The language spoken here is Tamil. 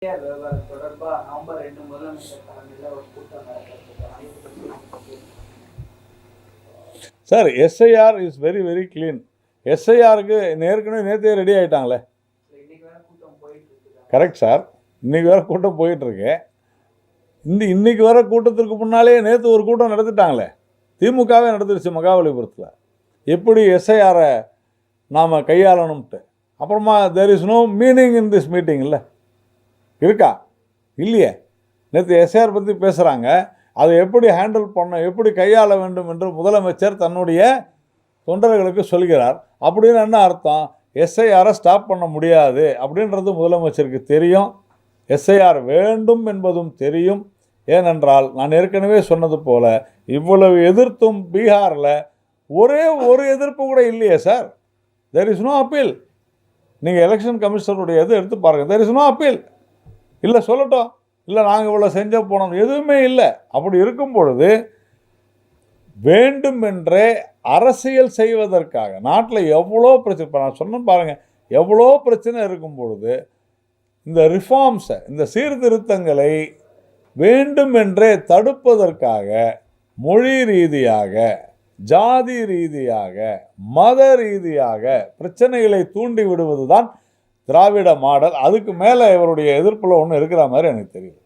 விவகாரம் தொடர்பா நவம்பர் 2 முதலமைச்சர் தலைமையில் ஒரு கூட்டம் நடக்கிறது. Sir, SIR is very very clean. எஸ்ஐஆருக்கு ஏற்கனவே நேற்றே ரெடி ஆகிட்டாங்களே. இன்னைக்கு வேற கூட்டம் போயிட்டு இருக்கு. கரெக்ட் சார், இன்னைக்கு வேற கூட்டம் போயிட்டுருக்கு. இன்னைக்கு வர கூட்டத்திற்கு முன்னாலே நேற்று ஒரு கூட்டம் நடத்திட்டாங்களே. திமுகவே நடந்துருச்சு மகாபலிபுரத்தில், எப்படி எஸ்ஐஆரை நாம் கையாளணும்ட்டு. அப்புறமா there is no meaning in this meeting. இல்லை இருக்கா? இல்லையே. நேற்று எஸ்ஐஆர் பற்றி பேசுகிறாங்க, அதை எப்படி ஹேண்டில் பண்ண, எப்படி கையாள வேண்டும் என்று முதலமைச்சர் தன்னுடைய தொண்டர்களுக்கு சொல்கிறார். அப்படின்னு என்ன அர்த்தம்? எஸ்ஐஆரை ஸ்டாப் பண்ண முடியாது அப்படின்றது முதலமைச்சருக்கு தெரியும். எஸ்ஐஆர் வேண்டும் என்பதும் தெரியும். ஏனென்றால் நான் ஏற்கனவே சொன்னது போல இவ்வளவு எதிர்த்தும் பீகாரில் ஒரே ஒரு எதிர்ப்பு கூட இல்லையே sir. There is no appeal. நீங்கள் எலெக்ஷன் கமிஷனருடைய இது எடுத்து பாருங்கள். There is no appeal. இல்லை சொல்லட்டும், இல்லை நாங்கள் இவ்வளோ செஞ்ச போனோம், எதுவுமே இல்லை. அப்படி இருக்கும் பொழுது வேண்டுமென்றே அரசியல் செய்வதற்காக நாட்டில் எவ்வளோ பிரச்சனை, இப்போ நான் சொன்ன பாருங்கள், எவ்வளோ பிரச்சனை இருக்கும் பொழுது இந்த ரிஃபார்ம்ஸை, இந்த சீர்திருத்தங்களை வேண்டுமென்றே தடுப்பதற்காக மொழி ரீதியாக, ஜாதி ரீதியாக, மத ரீதியாக பிரச்சனைகளை தூண்டி விடுவது தான் திராவிட மாடல். அதுக்கு மேலே இவருடைய எதிர்ப்பில் ஒன்று இருக்கிற மாதிரி எனக்கு தெரியுது.